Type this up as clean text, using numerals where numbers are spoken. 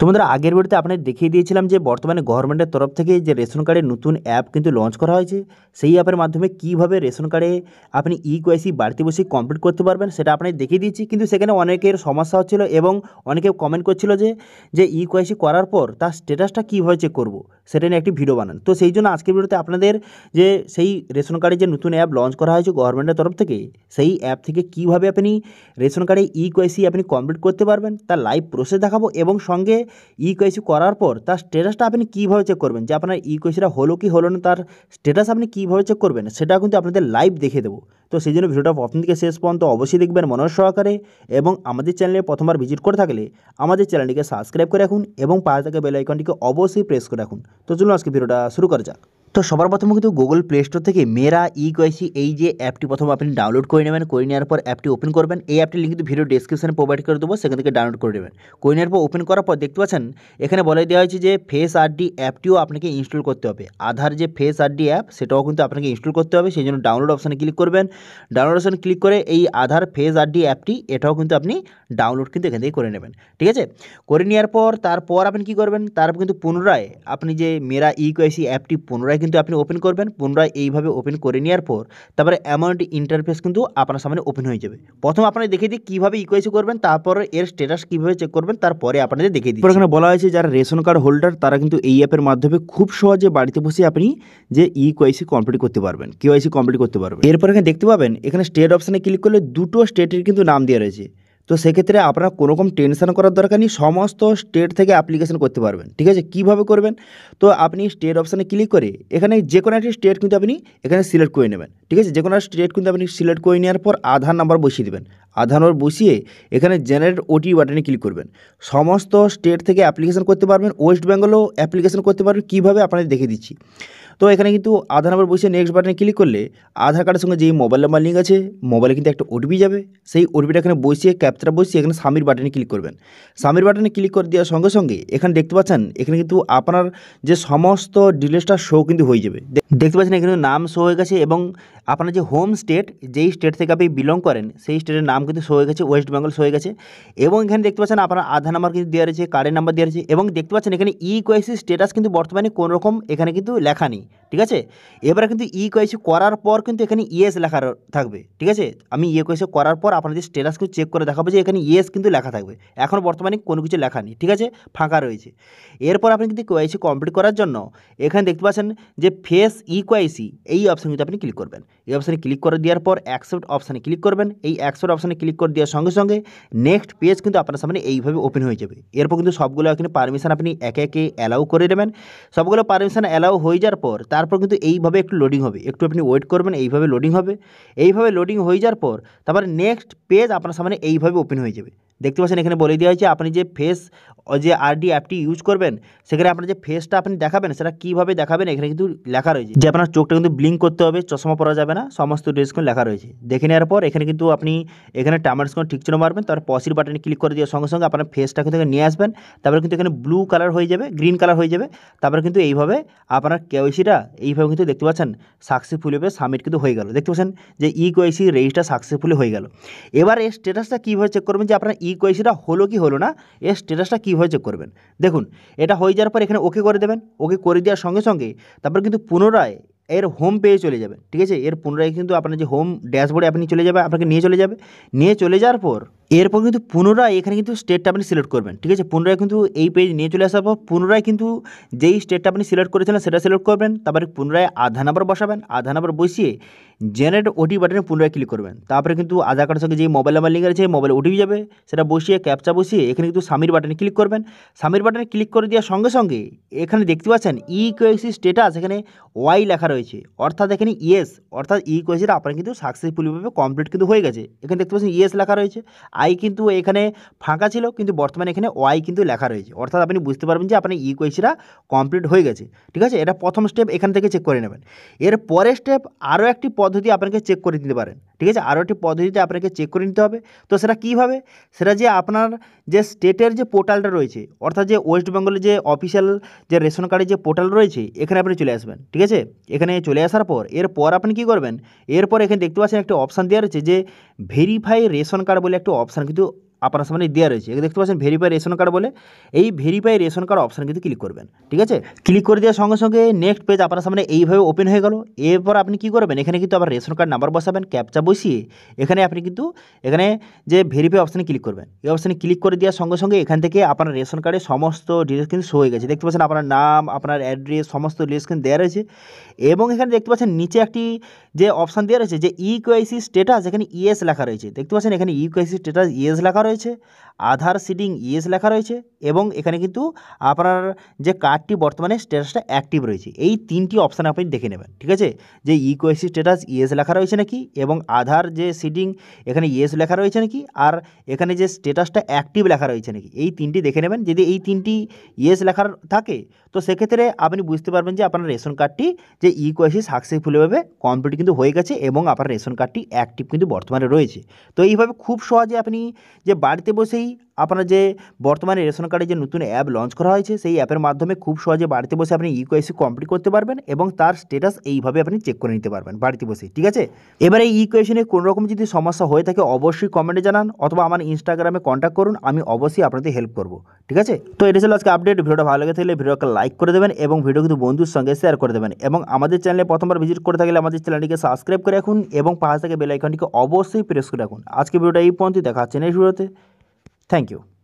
তো বন্ধুরা আগের ভিডিওতে আপনাদের দেখিয়ে দিয়েছিলাম যে বর্তমানে গভর্নমেন্টের তরফ থেকে যে রেশন কার্ডের নতুন অ্যাপ কিন্তু লঞ্চ করা হয়েছে। সেই অ্যাপের মাধ্যমে কীভাবে রেশন কার্ডে আপনি ইকেওয়াইসি বাড়িতে বসে কমপ্লিট করতে পারবেন সেটা আপনাদের দেখিয়ে দিয়েছি। কিন্তু সেখানে অনেকের সমস্যা হচ্ছিল এবং অনেকে কমেন্ট করছিল যে ইকেওয়াইসি করার পর তার স্ট্যাটাসটা কীভাবে চেক করব সেটা নিয়ে একটি ভিডিও বানান। তো সেই জন্য আজকের ভিডিওতে আপনাদের যে সেই রেশন কার্ডের যে নতুন অ্যাপ লঞ্চ করা হয়েছে গভর্নমেন্টের তরফ থেকে, সেই অ্যাপ থেকে কীভাবে আপনি রেশন কার্ডে ইকেওয়াইসি আপনি কমপ্লিট করতে পারবেন তার লাইভ প্রসেস দেখাবো, এবং সঙ্গে ইকেওয়াইসি করার পর তার স্ট্যাটাসটা আপনি কীভাবে চেক করবেন, যে আপনার ইকেওয়াইসিটা হলো কি হলো না তার স্ট্যাটাস আপনি কীভাবে চেক করবেন সেটা কিন্তু আপনাদের লাইভ দেখে দেবো। তো সেই জন্য ভিডিওটা প্রথম থেকে শেষ পর্যন্ত অবশ্যই দেখবেন মনোযোগ সহকারে, এবং আমাদের চ্যানেলে প্রথমবার ভিজিট করে থাকলে আমাদের চ্যানেলটিকে সাবস্ক্রাইব করে রাখুন এবং পাশে থাকা বেল আইকনটিকে অবশ্যই প্রেস করে রাখুন। তো চলুন আজকে ভিডিওটা শুরু করা যাক। তো সবার প্রথমে কিন্তু গুগল প্লে স্টোর থেকে মেরা ইকেওয়াইসি এই যে অ্যাপটি প্রথম আপনি ডাউনলোড করে নেবেন। করে নেওয়ার পর অ্যাপটি ওপেন করবেন। এই অ্যাপটির লিঙ্ক কিন্তু ভিডিও ডেসক্রিপশনে প্রোভাইড করে দেবো, সেখান থেকে ডাউনলোড করে নেবেন। করে নেওয়ার পর ওপেন করার পর দেখতে পাচ্ছেন এখানে বলে দেওয়া হয়েছে যে ফেস আইডি অ্যাপটিও আপনাকে ইনস্টল করতে হবে। আধার যে ফেস আইডি অ্যাপ সেটাও কিন্তু আপনাকে ইনস্টল করতে হবে, সেই জন্য ডাউনলোড অপশানে ক্লিক করবেন। ডাউনলোড অপশানে ক্লিক করে এই আধার ফেস আইডি অ্যাপটি এটাও কিন্তু আপনি ডাউনলোড কিন্তু এখান থেকে করে নেবেন। ঠিক আছে, করে নেওয়ার পর তারপর আপনি কী করবেন, তারপর কিন্তু পুনরায় আপনি যে মেরা ইকেওয়াইসি অ্যাপটি পুনরায় কিন্তু আপনি ওপেন করবেন। পুনরায় এইভাবে ওপেন করে নেওয়ার পর তারপরে অ্যামাউন্ট ইন্টারফেস কিন্তু আপনার সামনে ওপেন হয়ে যাবে। প্রথম আপনাদের দেখিয়ে দিই কীভাবে ইকেওয়াইসি করবেন, তারপর এর স্ট্যাটাস কীভাবে চেক করবেন তারপরে আপনাদের দেখিয়ে দিই। এখানে বলা হয়েছে যারা রেশন কার্ড হোল্ডার তারা কিন্তু এই অ্যাপের মাধ্যমে খুব সহজে বাড়িতে বসে আপনি যে ইকেওয়াইসি কমপ্লিট করতে পারবেন, কেওয়াইসি কমপ্লিট করতে পারবেন। এরপর এখানে দেখতে পাবেন এখানে স্টেট অপশানে ক্লিক করলে দুটো স্টেটের কিন্তু নাম দেওয়া রয়েছে। তো সেক্ষেত্রে আপনারা কোনো রকম টেনশন করার দরকার নেই, সমস্ত স্টেট থেকে অ্যাপ্লিকেশন করতে পারবেন। ঠিক আছে, কীভাবে করবেন, তো আপনি স্টেট অপশানে ক্লিক করে এখানে যে কোনো একটি স্টেট কিন্তু আপনি এখানে সিলেক্ট করে নেবেন। ঠিক আছে, যে কোনো স্টেট কিন্তু আপনি সিলেক্ট করে নেওয়ার পর আধার নাম্বার বসিয়ে দেবেন। আধার নাম্বার বসিয়ে এখানে জেনারেট ওটিপি বাটনে ক্লিক করবেন। সমস্ত স্টেট থেকে অ্যাপ্লিকেশন করতে পারবেন, ওয়েস্ট বেঙ্গলও অ্যাপ্লিকেশন করতে পারবেন। কীভাবে আপনাদের দেখিয়ে দিচ্ছি। তো এখানে কিন্তু আধার নাম্বার বসিয়ে নেক্সট বাটনে ক্লিক করলে আধার কার্ডের সঙ্গে যেই মোবাইল নাম্বার লিঙ্ক আছে মোবাইলে কিন্তু একটা ওটিপি যাবে। সেই ওটিপিটা এখানে বসিয়ে ক্যাপচাটা বসিয়ে এখানে সাবমিট বাটনে ক্লিক করবেন। সাবমিট বাটনে ক্লিক করে দেওয়ার সঙ্গে সঙ্গে এখানে দেখতে পাচ্ছেন এখানে কিন্তু আপনার যে সমস্ত ডিটেলসটা শো কিন্তু হয়ে যাবে। দেখতে পাচ্ছেন এখানে নাম শো হয়ে গেছে, এবং আপনার যে হোম স্টেট যেই স্টেট থেকে আপনি বিলং করেন সেই স্টেটের নাম কিন্তু শো হয়ে গেছে, ওয়েস্ট বেঙ্গল শো হয়ে গেছে। এবং এখানে দেখতে পাচ্ছেন আপনার আধার নাম্বার কিন্তু দেওয়া রয়েছে, কার্ডের নাম্বার দেওয়া রয়েছে, এবং দেখতে পাচ্ছেন এখানে ইকেওয়াইসি স্ট্যাটাস কিন্তু বর্তমানে কোনো রকম এখানে কিন্তু লেখা নেই। ঠিক আছে, এবারে কিন্তু ইকেওয়াইসি করার পর কিন্তু এখানে ইয়েস লেখা থাকবে। ঠিক আছে, আমি ইকেওয়াইসি করার পর আপনাদের স্ট্যাটাস কিন্তু চেক করে দেখাবো যে এখানে ইয়েস কিন্তু লেখা থাকবে। এখন বর্তমানে কোনো কিছু লেখা নেই। ঠিক আছে, ফাঁকা রয়েছে। এরপর আপনি কিন্তু কেওয়াইসি কমপ্লিট করার জন্য এখানে দেখতে পাচ্ছেন যে ফেস ইকেওয়াইসি এই অপশান কিন্তু আপনি ক্লিক করবেন। এই অপশানে ক্লিক করে দেওয়ার পর অ্যাকসেপ্ট অপশানে ক্লিক করবেন। এই অ্যাকসেপ্ট অপশানে ক্লিক করে দেওয়ার সঙ্গে সঙ্গে নেক্সট পেজ কিন্তু আপনার সামনে এইভাবে ওপেন হয়ে যাবে। এরপর কিন্তু সবগুলো এখানে পারমিশন আপনি একে একে অ্যালাউ করে দেবেন। সবগুলো পারমিশন অ্যালাউ হয়ে যাওয়ার পর তারপর কিন্তু এইভাবে একটু লোডিং হবে, একটু আপনি ওয়েট করবেন, এইভাবে লোডিং হবে। এইভাবে লোডিং হয়ে যাওয়ার পর তারপরে নেক্সট পেজ আপনার সামনে এইভাবে ওপেন হয়ে যাবে। দেখতে পাচ্ছেন এখানে বলে দেওয়া হয়েছে আপনি যে ফেস যে আরডি অ্যাপটি ইউজ করবেন সেখানে আপনার যে ফেসটা আপনি দেখাবেন সেটা কীভাবে দেখাবেন এখানে কিন্তু লেখা রয়েছে যে আপনার চোখটা কিন্তু ব্লিঙ্ক করতে হবে, চশমা পরা যাবে না, সমস্ত ডিটেলসগুলো লেখা রয়েছে। দেখে নেওয়ার পর এখানে কিন্তু আপনি এখানে টার্মার্সগুলো ঠিক চিহ্ন মারবেন, তারপর পসির বাটনে ক্লিক করে দেওয়ার সঙ্গে সঙ্গে আপনার ফেসটা কিন্তু নিয়ে আসবেন। তারপরে কিন্তু এখানে ব্লু কালার হয়ে যাবে, গ্রিন কালার হয়ে যাবে। তারপরে কিন্তু এইভাবে আপনার কেওয়াইসিটা এইভাবে কিন্তু দেখতে পাচ্ছেন সাকসেসফুলি সাবমিট কিন্তু হয়ে গেল। দেখতে পাচ্ছেন যে ইকেওয়াইসি রেজিস্টার সাকসেসফুলি হয়ে গেল। এবার এর স্ট্যাটাসটা কীভাবে চেক করবেন যে আপনার ইকেওয়াইসিটা হলো কি হলো না, এর স্ট্যাটাসটা কীভাবে চেক করবেন। দেখুন, এটা হয়ে যাওয়ার পর এখানে ওকে করে দেবেন। ওকে করে দেওয়ার সঙ্গে সঙ্গে তারপর কিন্তু পুনরায় এর হোম পেজে চলে যাবেন। ঠিক আছে, এর পুনরায় কিন্তু আপনার যে হোম ড্যাশবোর্ডে আপনি চলে যাবে, আপনাকে নিয়ে চলে যাবে। নিয়ে চলে যাওয়ার পর এরপর কিন্তু পুনরায় এখানে কিন্তু স্টেটটা আপনি সিলেক্ট করবেন। ঠিক আছে, পুনরায় কিন্তু এই পেজ নিয়ে চলে আসার পর পুনরায় কিন্তু যেই স্টেটটা আপনি সিলেক্ট করেছিলেন সেটা সিলেক্ট করবেন। তারপরে পুনরায় আধার নাম্বার বসাবেন। আধার নাম্বার বসিয়ে জেনারেট ওটিপি বাটনে পুনরায় ক্লিক করবেন। তারপরে কিন্তু আধার কার্ডের সঙ্গে যেই মোবাইল নাম্বার লিঙ্ক আছে মোবাইলে ওটিপি যাবে, সেটা বসিয়ে ক্যাপচা বসিয়ে এখানে কিন্তু সাবমিট বাটনে ক্লিক করবেন। সাবমিট বাটনে ক্লিক করে দেওয়ার সঙ্গে সঙ্গে এখানে দেখতে পাচ্ছেন ইকেওয়াইসি স্ট্যাটাস এখানে ওয়াই লেখা রয়েছে, অর্থাৎ এখানে ইয়েস, অর্থাৎ ইকেওয়াইসিটা আপনার কিন্তু সাকসেসফুলিভাবে কমপ্লিট কিন্তু হয়ে গেছে। এখানে দেখতে পাচ্ছেন ইয়েস লেখা রয়েছে। আই কিন্তু এখানে ফাঁকা ছিল, কিন্তু বর্তমানে এখানে ওয়াই কিন্তু লেখা রয়েছে, অর্থাৎ আপনি বুঝতে পারবেন যে আপনার ইকেওয়াইসিটা কমপ্লিট হয়ে গেছে। ঠিক আছে, এটা প্রথম স্টেপ এখান থেকে চেক করে নেবেন। এর পরের স্টেপ আরও একটি পদ্ধতি আপনাকে চেক করে দিতে পারেন। ঠিক আছে, আরও একটি পদ্ধতিতে আপনাকে চেক করে নিতে হবে। তো সেটা কীভাবে, সেটা যে আপনার যে স্টেটের যে পোর্টালটা রয়েছে, অর্থাৎ যে ওয়েস্ট বেঙ্গলের যে অফিসিয়াল যে রেশন কার্ডের যে পোর্টাল রয়েছে এখানে আপনি চলে আসবেন। ঠিক আছে, এখানে চলে আসার পর এরপর আপনি কী করবেন, এরপর এখানে দেখতে পাচ্ছেন একটা অপশান দেওয়া রয়েছে যে ভেরিফাই রেশন কার্ড বলে একটা অপশান কিন্তু আপনার সামনে দেওয়া রয়েছে, এখানে দেখতে পাচ্ছেন ভেরিফাই রেশন কার্ড বলে, এই ভেরিফাই রেশন কার্ড অপশানে কিন্তু ক্লিক করবেন। ঠিক আছে, ক্লিক করে দেওয়ার সঙ্গে সঙ্গে নেক্সট পেজ আপনার সামনে এইভাবে ওপেন হয়ে গেল। এরপর আপনি কী করবেন, এখানে কিন্তু আবার রেশন কার্ড নাম্বার বসাবেন, ক্যাপচা বসিয়ে এখানে আপনি কিন্তু এখানে যে ভেরিফাই অপশানে ক্লিক করবেন। এই অপশানে ক্লিক করে দেওয়ার সঙ্গে সঙ্গে এখান থেকে আপনার রেশন কার্ডের সমস্ত ডিটেলস কিন্তু শো হয়ে গেছে। দেখতে পাচ্ছেন আপনার নাম, আপনার অ্যাড্রেস, সমস্ত ডিটেলস কিন্তু দেওয়া রয়েছে। এবং এখানে দেখতে পাচ্ছেন নিচে একটি যে অপশান দেওয়া রয়েছে যে ইকেওয়াইসি স্ট্যাটাস, এখানে ইয়েস লেখা রয়েছে। দেখতে পাচ্ছেন এখানে ইকেওয়াইসি স্ট্যাটাস ইয়েস লেখা রয়েছে, আধার সিডিং ইয়েস লেখা রয়েছে, এবং এখানে কিন্তু আপনার যে কার্ডটি বর্তমানে স্ট্যাটাসটা অ্যাক্টিভ রয়েছে। এই তিনটি অপশান আপনি দেখে নেবেন। ঠিক আছে, যে ইকেওয়াইসি স্ট্যাটাস ইয়েস লেখা রয়েছে নাকি, এবং আধার যে সিডিং এখানে ইয়েস লেখা রয়েছে নাকি, আর এখানে যে স্ট্যাটাসটা অ্যাক্টিভ লেখা রয়েছে নাকি, এই তিনটি দেখে নেবেন। যদি এই তিনটি ইয়েস লেখার থাকে তো সেক্ষেত্রে আপনি বুঝতে পারবেন যে আপনার রেশন কার্ডটি যে ইকেওয়াইসি সাকসেসফুলভাবে কমপ্লিট কিন্তু হয়ে গেছে এবং আপনার রেশন কার্ডটি অ্যাক্টিভ কিন্তু বর্তমানে রয়েছে। তো এইভাবে খুব সহজে আপনি যে বাড়িতে বসেই আপনার যে বর্তমানে রেশন কার্ডে যে নতুন অ্যাপ লঞ্চ করা হয়েছে সেই অ্যাপের মাধ্যমে খুব সহজে বাড়িতে বসে আপনি ইকেওয়াইসি কমপ্লিট করতে পারবেন এবং তার স্ট্যাটাস এইভাবে আপনি চেক করে নিতে পারবেন বাড়িতে বসে। ঠিক আছে, এবারে এই ইকেওয়াইসি নিয়ে কোনো রকম যদি সমস্যা হয়ে থাকে অবশ্যই কমেন্টে জানান অথবা আমার ইনস্টাগ্রামে কন্ট্যাক্ট করুন, আমি অবশ্যই আপনাদের হেল্প করব। ঠিক আছে, তো এটা ছিল আজকে আপডেট। ভিডিওটা ভালো লেগে থাকলে ভিডিওকে লাইক করে দেবেন এবং ভিডিও কিন্তু বন্ধুর সঙ্গে শেয়ার করে দেবেন, এবং আমাদের চ্যানেলে প্রথমবার ভিজিট করে থাকলে আমাদের চ্যানেলটিকে সাবস্ক্রাইব করে রাখুন এবং পাশে থেকে বেল আইকনটিকে অবশ্যই প্রেস করে রাখুন। আজকে ভিডিওটা এই পর্যন্ত, দেখা হচ্ছে নেক্সট ভিডিওতে। Thank you.